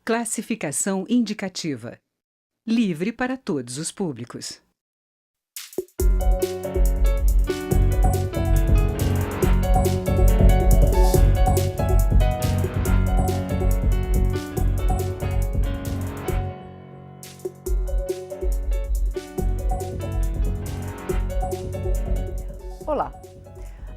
Classificação indicativa. Livre para todos os públicos. Olá!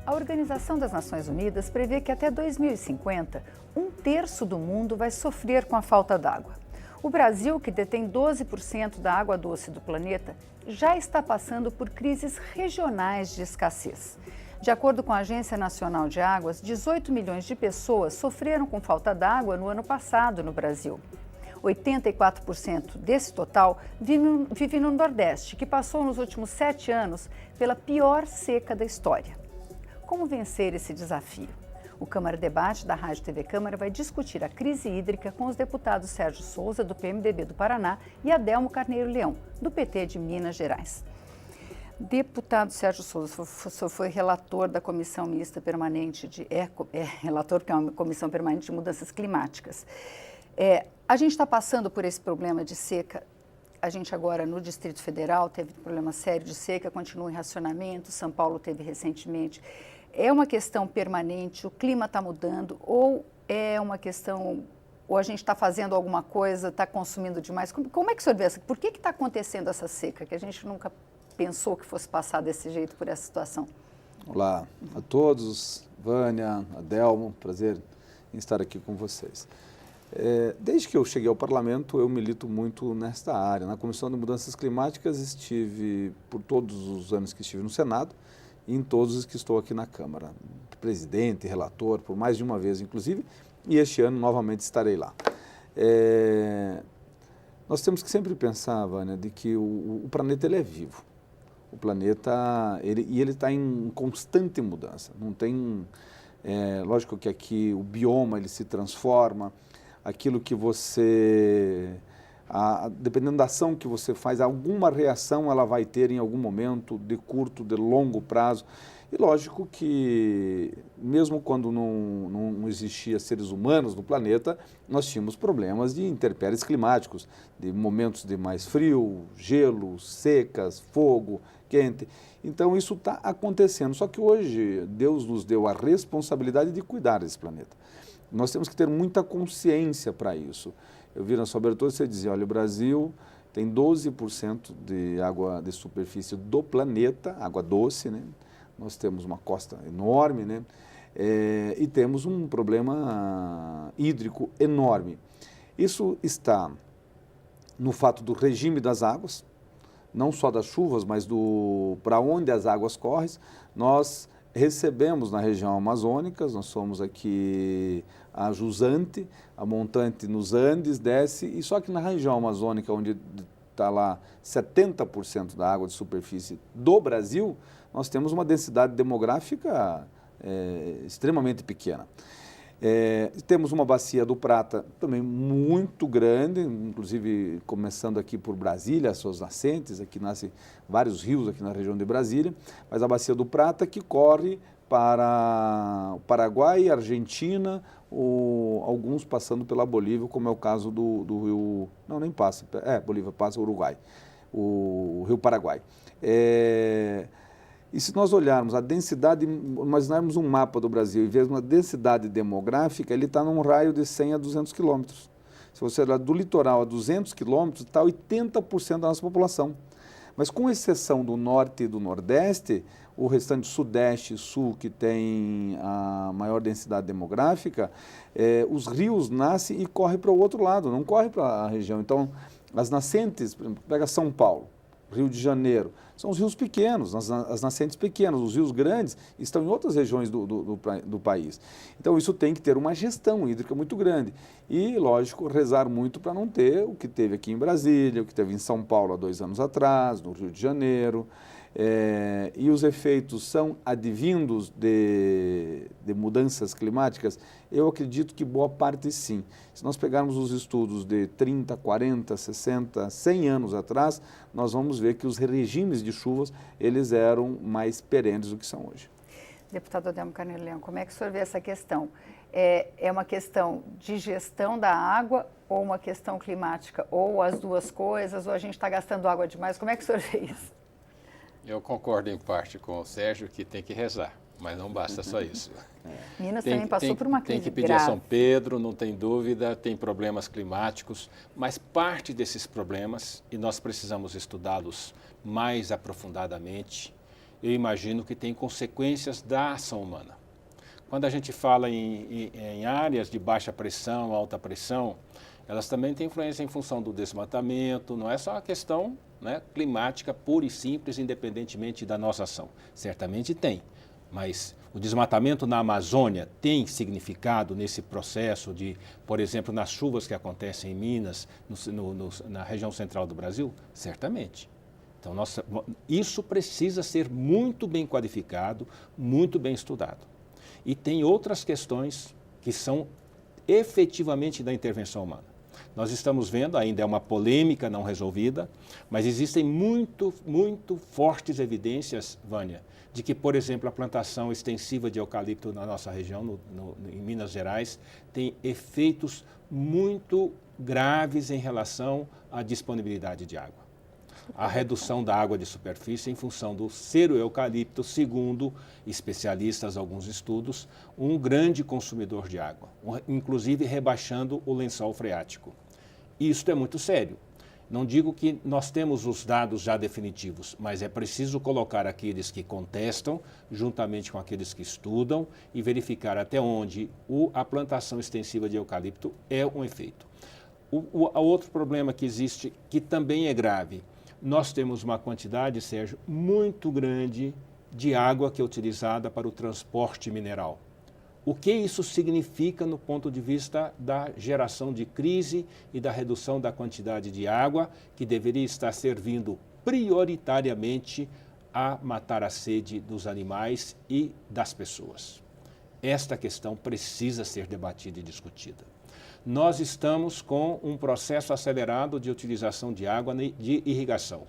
A Organização das Nações Unidas prevê que até 2050, um terço do mundo vai sofrer com a falta d'água. O Brasil, que detém 12% da água doce do planeta, já está passando por crises regionais de escassez. De acordo com a Agência Nacional de Águas, 18 milhões de pessoas sofreram com falta d'água no ano passado no Brasil. 84% desse total vive no Nordeste, que passou nos últimos 7 anos pela pior seca da história. Como vencer esse desafio? O Câmara Debate da Rádio TV Câmara vai discutir a crise hídrica com os deputados Sérgio Souza, do PMDB do Paraná, e Adelmo Carneiro Leão, do PT de Minas Gerais. Deputado Sérgio Souza, o senhor foi relator da Comissão Mista Permanente relator que é uma Comissão Permanente de Mudanças Climáticas. A gente está passando por esse problema de seca. A gente agora no Distrito Federal teve um problema sério de seca, continua em racionamento, São Paulo teve recentemente. É uma questão permanente, o clima está mudando, ou é uma questão, ou a gente está fazendo alguma coisa, está consumindo demais? Como é que o senhor vê essa? Por que está acontecendo essa seca, que a gente nunca pensou que fosse passar desse jeito por essa situação? Olá a todos, Vânia, Adelmo, prazer em estar aqui com vocês. Desde que eu cheguei ao Parlamento, eu milito muito nesta área. Na Comissão de Mudanças Climáticas estive, por todos os anos que estive no Senado, e em todos os que estou aqui na Câmara. Presidente, relator, por mais de uma vez, inclusive, e este ano novamente estarei lá. Nós temos que sempre pensar, Vânia, de que o planeta ele é vivo. O planeta, ele está em constante mudança. Não tem, lógico que aqui o bioma ele se transforma, aquilo que você, dependendo da ação que você faz, alguma reação ela vai ter em algum momento, de curto, de longo prazo. E lógico que, mesmo quando não existia seres humanos no planeta, nós tínhamos problemas de intempéries climáticos, de momentos de mais frio, gelo, secas, fogo, quente. Então isso está acontecendo, só que hoje Deus nos deu a responsabilidade de cuidar desse planeta. Nós temos que ter muita consciência para isso. Eu vi na sua abertura, você dizia, olha, o Brasil tem 12% de água de superfície do planeta, água doce, né? Nós temos uma costa enorme, né? E temos um problema hídrico enorme. Isso está no fato do regime das águas, não só das chuvas, mas para onde as águas correm. Nós recebemos na região amazônica, nós somos aqui a jusante, a montante nos Andes, desce, e só que na região amazônica, onde está lá 70% da água de superfície do Brasil, nós temos uma densidade demográfica extremamente pequena. Temos uma bacia do Prata também muito grande, inclusive começando aqui por Brasília, as suas nascentes, aqui nascem vários rios aqui na região de Brasília, mas a bacia do Prata que corre para o Paraguai, Argentina, ou alguns passando pela Bolívia, como é o caso do rio, não, nem passa, Bolívia passa, Uruguai, o rio Paraguai. E se nós olharmos a densidade, imaginarmos um mapa do Brasil e vermos a densidade demográfica, ele está num raio de 100 a 200 quilômetros. Se você olhar do litoral a 200 quilômetros, está 80% da nossa população. Mas com exceção do norte e do nordeste, o restante sudeste e sul, que tem a maior densidade demográfica, os rios nascem e correm para o outro lado, não correm para a região. Então, as nascentes, por exemplo, pega São Paulo, Rio de Janeiro, são os rios pequenos, as nascentes pequenas. Os rios grandes estão em outras regiões do país. Então isso tem que ter uma gestão hídrica muito grande e, lógico, rezar muito para não ter o que teve aqui em Brasília, o que teve em São Paulo há 2 anos atrás, no Rio de Janeiro. E os efeitos são advindos de mudanças climáticas? Eu acredito que boa parte sim. Se nós pegarmos os estudos de 30, 40, 60, 100 anos atrás, nós vamos ver que os regimes de chuvas, eles eram mais perenes do que são hoje. Deputado Adelmo Carneiro Leão, como é que o senhor vê essa questão? É uma questão de gestão da água ou uma questão climática? Ou as duas coisas, ou a gente está gastando água demais? Como é que o senhor vê isso? Eu concordo em parte com o Sérgio que tem que rezar, mas não basta só isso. Minas também passou por uma crise Tem que pedir grave. a São Pedro, não tem dúvida, tem problemas climáticos, mas parte desses problemas, e nós precisamos estudá-los mais aprofundadamente, eu imagino que tem consequências da ação humana. Quando a gente fala em áreas de baixa pressão, alta pressão, elas também têm influência em função do desmatamento, não é só a questão, né, climática pura e simples, independentemente da nossa ação. Certamente tem, mas o desmatamento na Amazônia tem significado nesse processo de, por exemplo, nas chuvas que acontecem em Minas, na região central do Brasil? Certamente. Então, isso precisa ser muito bem qualificado, muito bem estudado. E tem outras questões que são efetivamente da intervenção humana. Nós estamos vendo, ainda é uma polêmica não resolvida, mas existem muito fortes evidências, Vânia, de que, por exemplo, a plantação extensiva de eucalipto na nossa região, em Minas Gerais, tem efeitos muito graves em relação à disponibilidade de água. A redução da água de superfície em função do ser o eucalipto, segundo especialistas, alguns estudos, um grande consumidor de água, inclusive rebaixando o lençol freático. Isso é muito sério. Não digo que nós temos os dados já definitivos, mas é preciso colocar aqueles que contestam, juntamente com aqueles que estudam, e verificar até onde a plantação extensiva de eucalipto é um efeito. O outro problema que existe, que também é grave, nós temos uma quantidade, Sérgio, muito grande de água que é utilizada para o transporte mineral. O que isso significa no ponto de vista da geração de crise e da redução da quantidade de água que deveria estar servindo prioritariamente a matar a sede dos animais e das pessoas? Esta questão precisa ser debatida e discutida. Nós estamos com um processo acelerado de utilização de água de irrigação.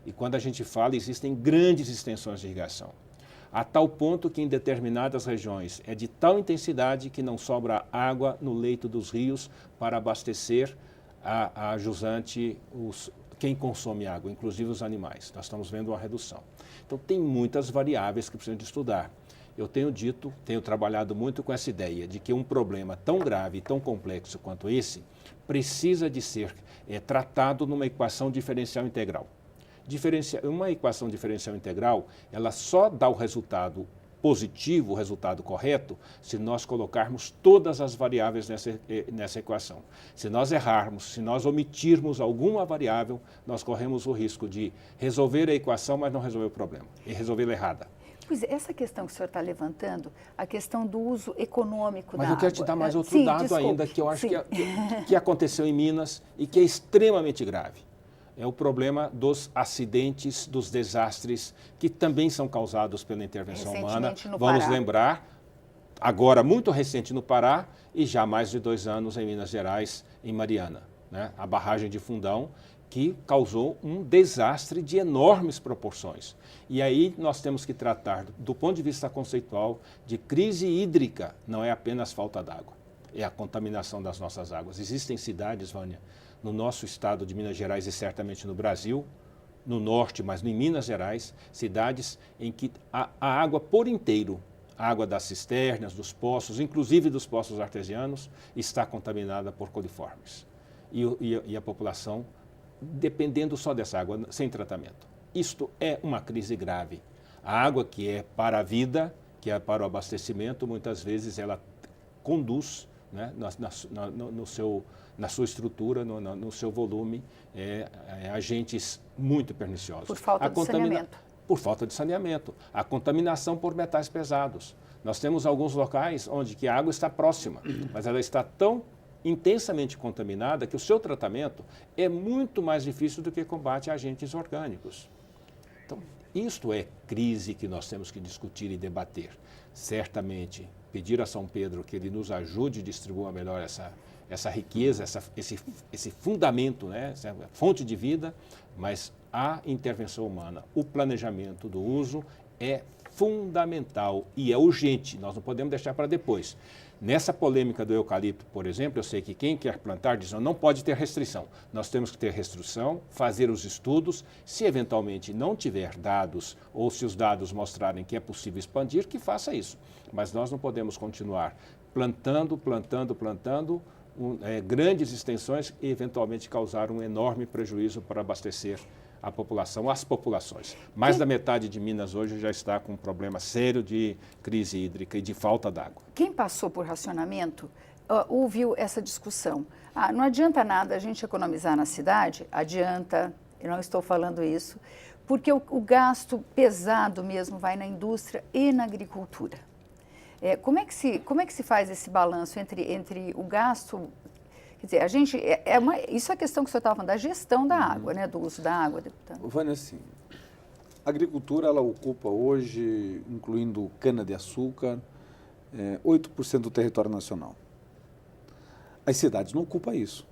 E quando a gente fala, existem grandes extensões de irrigação. A tal ponto que em determinadas regiões é de tal intensidade que não sobra água no leito dos rios para abastecer a jusante, quem consome água, inclusive os animais. Nós estamos vendo uma redução. Então, tem muitas variáveis que precisam de estudar. Eu tenho trabalhado muito com essa ideia de que um problema tão grave e tão complexo quanto esse precisa de ser tratado numa equação diferencial integral. Uma equação diferencial integral, ela só dá o resultado positivo, o resultado correto, se nós colocarmos todas as variáveis nessa equação. Se nós errarmos, se nós omitirmos alguma variável, nós corremos o risco de resolver a equação, mas não resolver o problema, e resolvê-la errada. Pois é, essa questão que o senhor está levantando, a questão do uso econômico da água. Mas eu quero te dar mais outro dado ainda, que eu acho que aconteceu em Minas e que é extremamente grave. É o problema dos acidentes, dos desastres, que também são causados pela intervenção humana. Vamos lembrar, agora muito recente no Pará e já há mais de 2 anos em Minas Gerais, em Mariana, né? A barragem de Fundão, que causou um desastre de enormes proporções. E aí nós temos que tratar, do ponto de vista conceitual, de crise hídrica, não é apenas falta d'água, é a contaminação das nossas águas. Existem cidades, Vânia, no nosso estado de Minas Gerais e certamente no Brasil, no norte, mas em Minas Gerais, cidades em que a água por inteiro, a água das cisternas, dos poços, inclusive dos poços artesianos, está contaminada por coliformes. E a população dependendo só dessa água, sem tratamento. Isto é uma crise grave. A água que é para a vida, que é para o abastecimento, muitas vezes ela conduz, né, na sua estrutura, no seu volume, agentes muito perniciosos. Por falta de saneamento. Por falta de saneamento. A contaminação por metais pesados. Nós temos alguns locais onde que a água está próxima, mas ela está tão intensamente contaminada que o seu tratamento é muito mais difícil do que combate a agentes orgânicos. Então, isto é crise que nós temos que discutir e debater. Certamente, pedir a São Pedro que ele nos ajude a distribuir melhor essa riqueza, esse fundamento, né, essa fonte de vida, mas a intervenção humana, o planejamento do uso é fundamental e é urgente, nós não podemos deixar para depois. Nessa polêmica do eucalipto, por exemplo, eu sei que quem quer plantar diz não pode ter restrição. Nós temos que ter restrição, fazer os estudos, se eventualmente não tiver dados ou se os dados mostrarem que é possível expandir, que faça isso. Mas nós não podemos continuar plantando grandes extensões e eventualmente causar um enorme prejuízo para abastecer a população, as populações. Mais da metade de Minas hoje já está com um problema sério de crise hídrica e de falta d'água. Quem passou por racionamento ouviu essa discussão. Não adianta nada a gente economizar na cidade, adianta, eu não estou falando isso, porque o gasto pesado mesmo vai na indústria e na agricultura. Como é que se faz esse balanço entre o gasto? Quer dizer, isso é a questão que o senhor estava falando, da gestão da água, né, do uso da água, deputado. Vânia, assim, a agricultura, ela ocupa hoje, incluindo cana-de-açúcar, 8% do território nacional. As cidades não ocupam isso.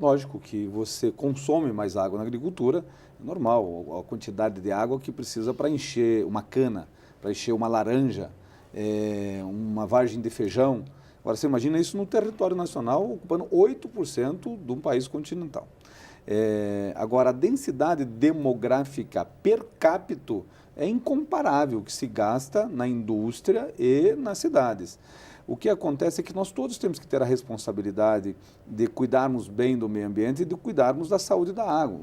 Lógico que você consome mais água na agricultura, é normal, a quantidade de água que precisa para encher uma cana, para encher uma laranja, uma vargem de feijão. Agora, você imagina isso no território nacional, ocupando 8% de um país continental. Agora, a densidade demográfica per capita é incomparável o que se gasta na indústria e nas cidades. O que acontece é que nós todos temos que ter a responsabilidade de cuidarmos bem do meio ambiente e de cuidarmos da saúde da água.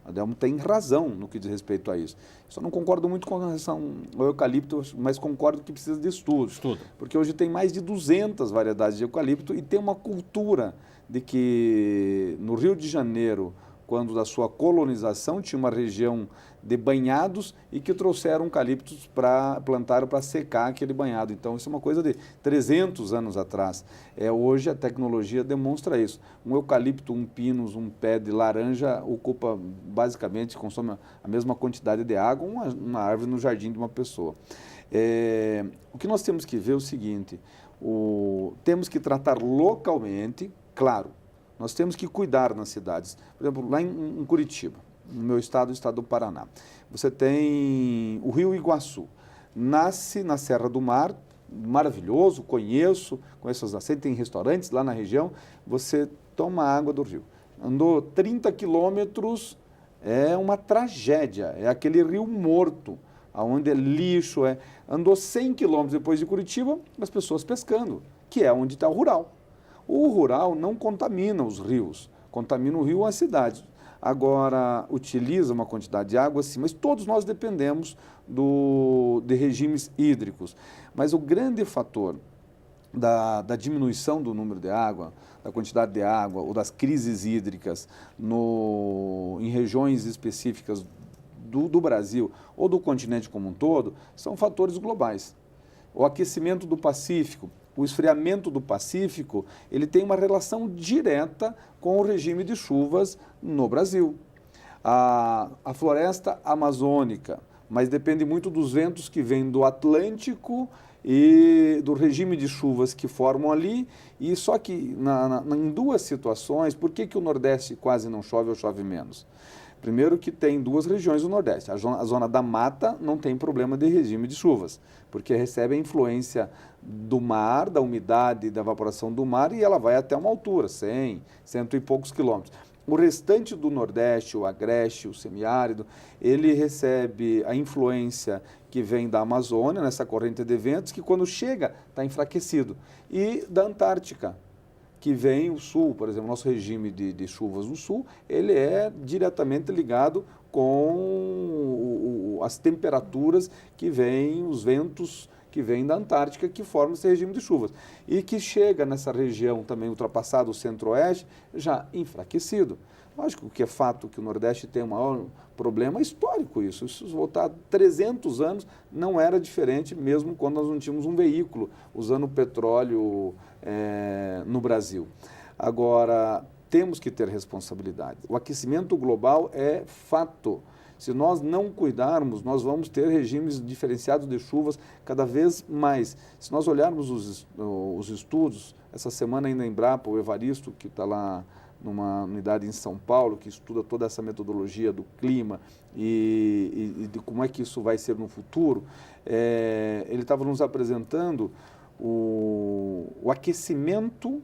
A Delmo tem razão no que diz respeito a isso. Só não concordo muito com relação ao eucalipto, mas concordo que precisa de estudos. Porque hoje tem mais de 200 variedades de eucalipto e tem uma cultura de que no Rio de Janeiro, quando da sua colonização, tinha uma região de banhados e que trouxeram eucaliptos para plantar para secar aquele banhado. Então, isso é uma coisa de 300 anos atrás. Hoje a tecnologia demonstra isso. Um eucalipto, um pinus, um pé de laranja ocupa, basicamente, consome a mesma quantidade de água, uma árvore no jardim de uma pessoa. O que nós temos que ver é o seguinte, temos que tratar localmente, claro, nós temos que cuidar nas cidades. Por exemplo, lá em Curitiba, no meu estado, o estado do Paraná, você tem o Rio Iguaçu. Nasce na Serra do Mar, maravilhoso, conheço as nascentes, tem restaurantes lá na região, você toma água do rio. Andou 30 quilômetros, é uma tragédia, é aquele rio morto, onde é lixo, andou 100 quilômetros depois de Curitiba, as pessoas pescando, que é onde está o rural. O rural não contamina os rios, contamina o rio a cidade. Agora, utiliza uma quantidade de água, sim, mas todos nós dependemos de regimes hídricos. Mas o grande fator da diminuição do número de água, da quantidade de água ou das crises hídricas em regiões específicas do Brasil ou do continente como um todo, são fatores globais. O aquecimento do Pacífico, o esfriamento do Pacífico, ele tem uma relação direta com o regime de chuvas no Brasil. A floresta amazônica, mas depende muito dos ventos que vêm do Atlântico e do regime de chuvas que formam ali. E só que em duas situações, por que o Nordeste quase não chove ou chove menos? Primeiro que tem duas regiões do Nordeste. A zona da mata não tem problema de regime de chuvas, porque recebe a influência do mar, da umidade, da evaporação do mar, e ela vai até uma altura, 100, cento e poucos quilômetros. O restante do Nordeste, o Agreste, o semiárido, ele recebe a influência que vem da Amazônia, nessa corrente de ventos, que quando chega está enfraquecido, e da Antártica, que vem o sul, por exemplo, nosso regime de chuvas no sul, ele é diretamente ligado com as temperaturas que vêm, os ventos que vêm da Antártica, que formam esse regime de chuvas. E que chega nessa região também, ultrapassado o centro-oeste, já enfraquecido. Lógico que é fato que o Nordeste tem um maior problema histórico isso. Se voltar 300 anos, não era diferente, mesmo quando nós não tínhamos um veículo usando petróleo no Brasil. Agora, temos que ter responsabilidade. O aquecimento global é fato. Se nós não cuidarmos, nós vamos ter regimes diferenciados de chuvas cada vez mais. Se nós olharmos os estudos, essa semana ainda em Embrapa, o Evaristo, que está lá numa unidade em São Paulo, que estuda toda essa metodologia do clima e de como é que isso vai ser no futuro, ele estava nos apresentando o aquecimento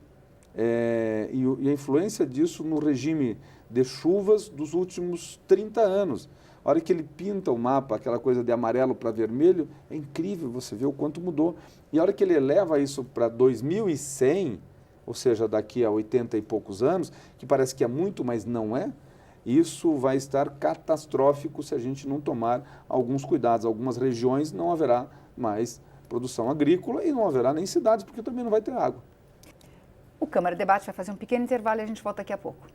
e a influência disso no regime de chuvas dos últimos 30 anos. A hora que ele pinta o mapa, aquela coisa de amarelo para vermelho, é incrível você ver o quanto mudou. E a hora que ele eleva isso para 2100, ou seja, daqui a 80 e poucos anos, que parece que é muito, mas não é, isso vai estar catastrófico se a gente não tomar alguns cuidados. Algumas regiões não haverá mais produção agrícola e não haverá nem cidades, porque também não vai ter água. O Câmara Debate vai fazer um pequeno intervalo e a gente volta daqui a pouco.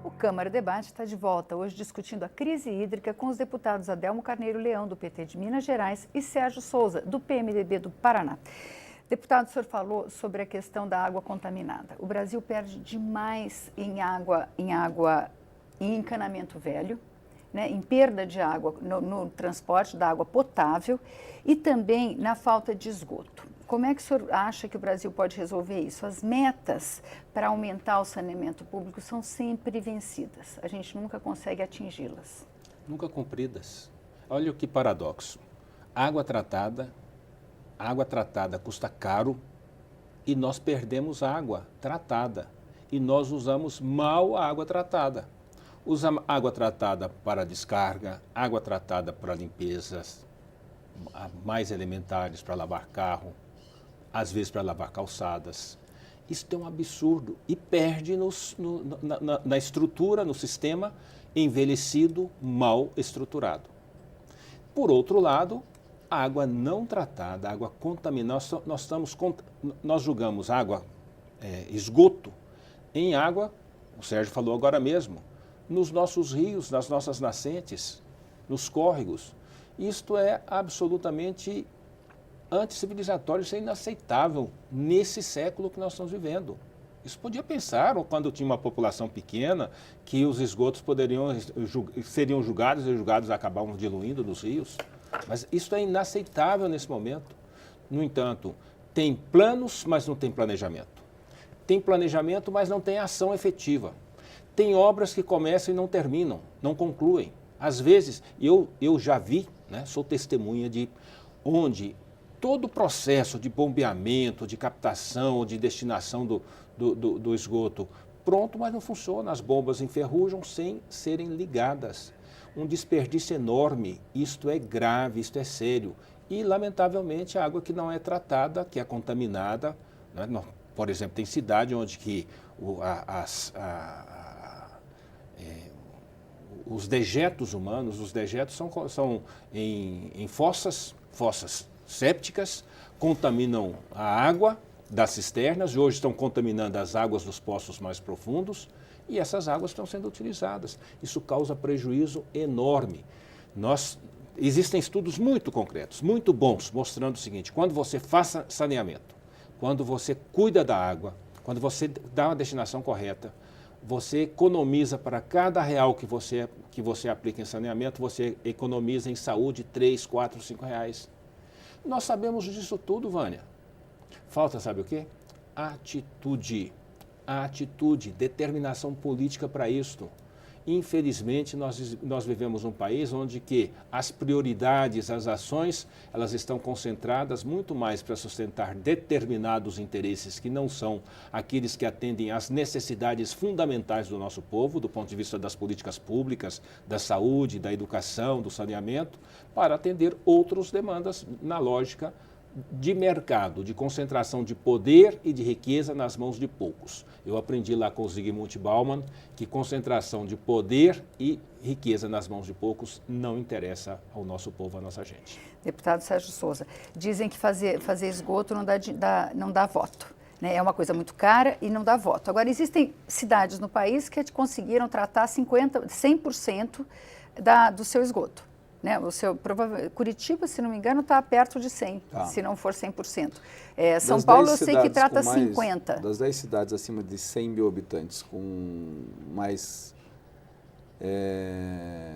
O Câmara Debate está de volta, hoje discutindo a crise hídrica com os deputados Adelmo Carneiro Leão, do PT de Minas Gerais, e Sérgio Souza, do PMDB do Paraná. Deputado, o senhor falou sobre a questão da água contaminada. O Brasil perde demais em encanamento velho, né, em perda de água no transporte da água potável e também na falta de esgoto. Como é que o senhor acha que o Brasil pode resolver isso? As metas para aumentar o saneamento público são sempre vencidas. A gente nunca consegue atingi-las. Nunca cumpridas. Olha que paradoxo. Água tratada custa caro e nós perdemos água tratada. E nós usamos mal a água tratada. Usa água tratada para descarga, água tratada para limpezas mais elementares, para lavar carro, às vezes para lavar calçadas. Isso é um absurdo e perde na estrutura, no sistema envelhecido, mal estruturado. Por outro lado, a água não tratada, a água contaminada, nós julgamos água, esgoto, em água, o Sérgio falou agora mesmo, nos nossos rios, nas nossas nascentes, nos córregos. Isto é absolutamente anticivilizatório, isso é inaceitável nesse século que nós estamos vivendo. Isso podia pensar, quando tinha uma população pequena, que os esgotos seriam julgados e os julgados acabavam diluindo nos rios. Mas isso é inaceitável nesse momento. No entanto, tem planos, mas não tem planejamento. Tem planejamento, mas não tem ação efetiva. Tem obras que começam e não terminam, não concluem. Às vezes, eu já vi, né, sou testemunha de onde todo o processo de bombeamento, de captação, de destinação do esgoto pronto, mas não funciona. As bombas enferrujam sem serem ligadas. Um desperdício enorme. Isto é grave, isto é sério. E, lamentavelmente, a água que não é tratada, que é contaminada, né? Por exemplo, tem cidade onde que os dejetos humanos, os dejetos são em fossas sépticas, contaminam a água das cisternas e hoje estão contaminando as águas dos poços mais profundos e essas águas estão sendo utilizadas. Isso causa prejuízo enorme. Existem estudos muito concretos, muito bons, mostrando o seguinte: quando você faz saneamento, quando você cuida da água, quando você dá uma destinação correta, você economiza para cada real que você aplica em saneamento, você economiza em saúde 3, 4, 5 reais. Nós sabemos disso tudo, Vânia. Falta, sabe o quê? Atitude, determinação política para isto. Infelizmente, nós vivemos num país onde que as prioridades, as ações, elas estão concentradas muito mais para sustentar determinados interesses que não são aqueles que atendem às necessidades fundamentais do nosso povo, do ponto de vista das políticas públicas, da saúde, da educação, do saneamento, para atender outras demandas na lógica de mercado, de concentração de poder e de riqueza nas mãos de poucos. Eu aprendi lá com o Zygmunt Bauman que concentração de poder e riqueza nas mãos de poucos não interessa ao nosso povo, à nossa gente. Deputado Sérgio Souza, dizem que fazer esgoto não dá voto, né? É uma coisa muito cara e não dá voto. Agora, existem cidades no país que conseguiram tratar 100% do seu esgoto. Né? Curitiba, se não me engano, está perto de 100%, se não for 100%. São Paulo, eu sei que trata 50%. Das 10 cidades acima de 100 mil habitantes com mais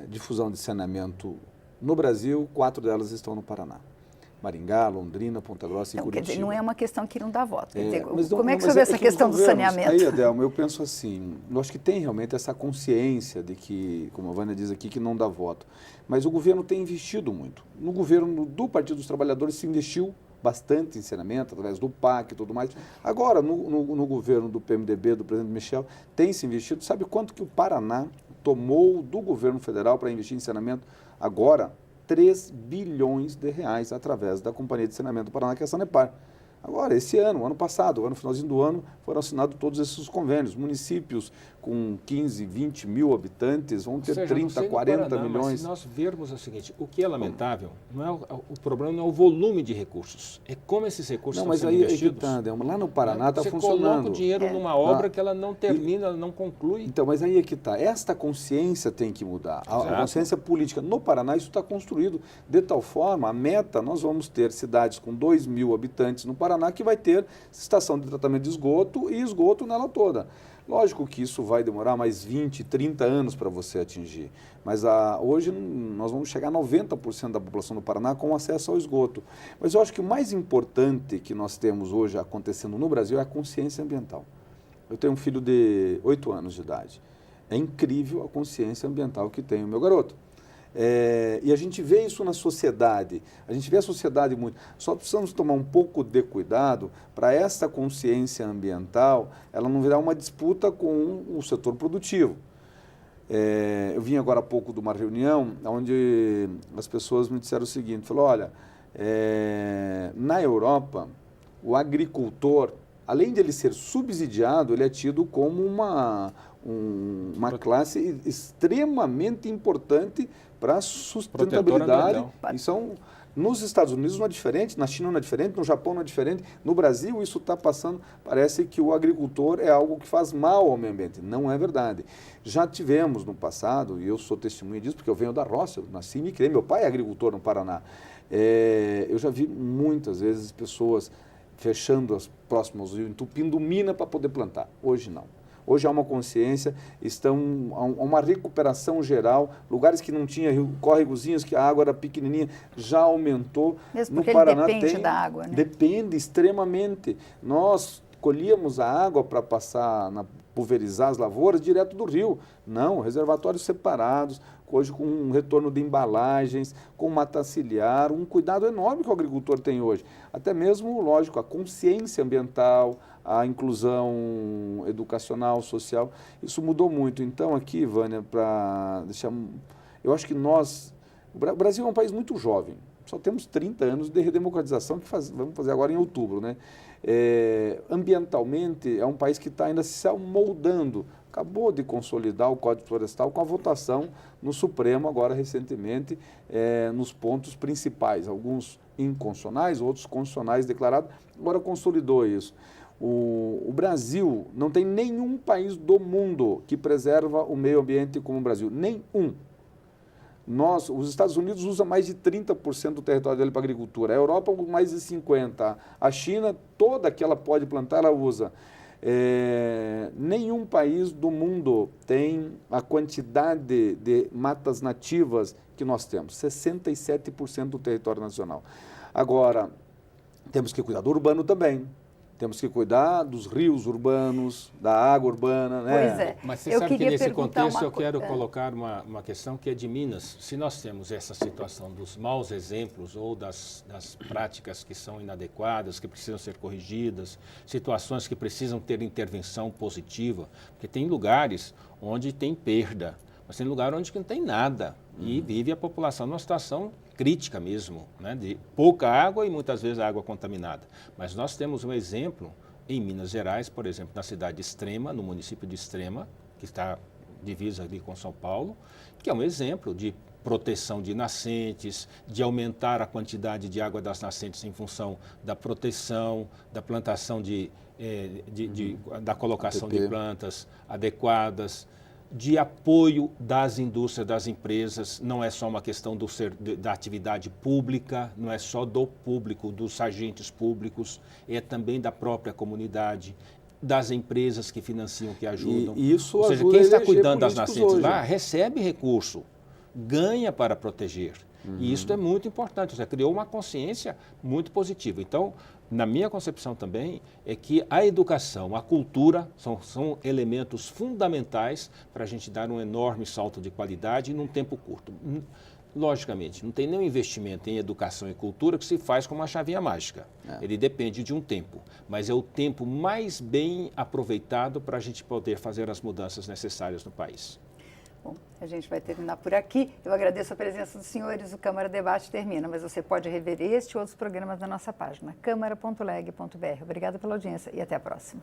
difusão de saneamento no Brasil, 4 delas estão no Paraná. Maringá, Londrina, Ponta Grossa e Então, Curitiba. quer dizer, não é uma questão que não dá voto. Quer dizer, Mas como é que você mas vê essa os questão do governos, saneamento? Aí, Adelma, eu penso assim, eu acho que tem realmente essa consciência de que, como a Vânia diz aqui, que não dá voto. Mas o governo tem investido muito. No governo do Partido dos Trabalhadores se investiu bastante em saneamento, através do PAC e tudo mais. Agora, no governo do PMDB, do presidente Michel, tem se investido. Sabe quanto que o Paraná tomou do governo federal para investir em saneamento? Agora, 3 bilhões de reais através da Companhia de Saneamento do Paraná, que é a Sanepar. Agora, esse ano passado, no finalzinho do ano, foram assinados todos esses convênios. Municípios com 15, 20 mil habitantes vão ter 30, 40 Paraná, milhões. Mas se nós vermos o seguinte, o que é lamentável, não é o problema não é o volume de recursos, é como esses recursos estão sendo investidos. Lá no Paraná está funcionando. Você coloca o dinheiro numa obra que ela não termina, ela não conclui. Então, mas aí é que está. Esta consciência tem que mudar. A consciência política. No Paraná, isso está construído de tal forma, a meta, nós vamos ter cidades com 2 mil habitantes no Paraná que vai ter estação de tratamento de esgoto e esgoto nela toda. Lógico que isso vai demorar mais 20, 30 anos para você atingir, mas hoje nós vamos chegar a 90% da população do Paraná com acesso ao esgoto. Mas eu acho que o mais importante que nós temos hoje acontecendo no Brasil é a consciência ambiental. Eu tenho um filho de 8 anos de idade. É incrível a consciência ambiental que tem o meu garoto. E a gente vê isso na sociedade, a gente vê a sociedade muito. Só precisamos tomar um pouco de cuidado para essa consciência ambiental, ela não virar uma disputa com o setor produtivo. Eu vim agora há pouco de uma reunião onde as pessoas me disseram o seguinte, falou, olha, na Europa, o agricultor, além de ele ser subsidiado, ele é tido como uma classe extremamente importante para a sustentabilidade. Nos Estados Unidos não é diferente, na China não é diferente, no Japão não é diferente, no Brasil isso está passando, parece que o agricultor é algo que faz mal ao meio ambiente. Não é verdade. Já tivemos no passado, e eu sou testemunha disso, porque eu venho da roça, eu nasci e me criei, meu pai é agricultor no Paraná. Eu já vi muitas vezes pessoas fechando as próximas, entupindo mina para poder plantar. Hoje não. Hoje há uma consciência, há uma recuperação geral, lugares que não tinha córregozinhos, que a água era pequenininha, já aumentou. Mesmo porque ele depende da água, né? Depende extremamente. Nós colhíamos a água para pulverizar as lavouras direto do rio. Não, reservatórios separados, hoje com um retorno de embalagens, com mata ciliar, um cuidado enorme que o agricultor tem hoje. Até mesmo, lógico, a consciência ambiental, a inclusão educacional, social, isso mudou muito. Então aqui, Vânia, para deixar... Eu acho que o Brasil é um país muito jovem, só temos 30 anos de redemocratização, que vamos fazer agora em outubro, né? Ambientalmente, é um país que está ainda se moldando. Acabou de consolidar o Código Florestal com a votação no Supremo, agora recentemente, nos pontos principais, alguns inconstitucionais, outros constitucionais declarados, agora consolidou isso. O Brasil, não tem nenhum país do mundo que preserva o meio ambiente como o Brasil, nenhum. Os Estados Unidos usam mais de 30% do território dele para agricultura, a Europa mais de 50%, a China, toda que ela pode plantar, ela usa. Nenhum país do mundo tem a quantidade de matas nativas que nós temos, 67% do território nacional. Agora, temos que cuidar do urbano também. Temos que cuidar dos rios urbanos, da água urbana, né? Pois é. Mas você sabe que nesse contexto eu quero colocar uma questão que é de Minas. Se nós temos essa situação dos maus exemplos ou das práticas que são inadequadas, que precisam ser corrigidas, situações que precisam ter intervenção positiva, porque tem lugares onde tem perda, mas tem lugar onde não tem nada e vive a população numa situação crítica mesmo, né, de pouca água e muitas vezes água contaminada. Mas nós temos um exemplo em Minas Gerais, por exemplo, na cidade de Extrema, no município de Extrema, que está divisa ali com São Paulo, que é um exemplo de proteção de nascentes, de aumentar a quantidade de água das nascentes em função da proteção, da plantação da colocação de plantas adequadas, de apoio das indústrias, das empresas, não é só uma questão da atividade pública, não é só do público, dos agentes públicos, é também da própria comunidade, das empresas que financiam, que ajudam. E isso ou seja, ajuda quem está a eleger cuidando das nascentes hoje. lá recebe recurso. ganha para proteger. E isso é muito importante, você criou uma consciência muito positiva. Então, na minha concepção também, é que a educação, a cultura são elementos fundamentais para a gente dar um enorme salto de qualidade num tempo curto. Logicamente, não tem nenhum investimento em educação e cultura que se faz com uma chavinha mágica. Ele depende de um tempo, mas é o tempo mais bem aproveitado para a gente poder fazer as mudanças necessárias no país. Bom, a gente vai terminar por aqui. Eu agradeço a presença dos senhores. O Câmara Debate termina, mas você pode rever este e outros programas na nossa página, câmara.leg.br. Obrigada pela audiência e até a próxima.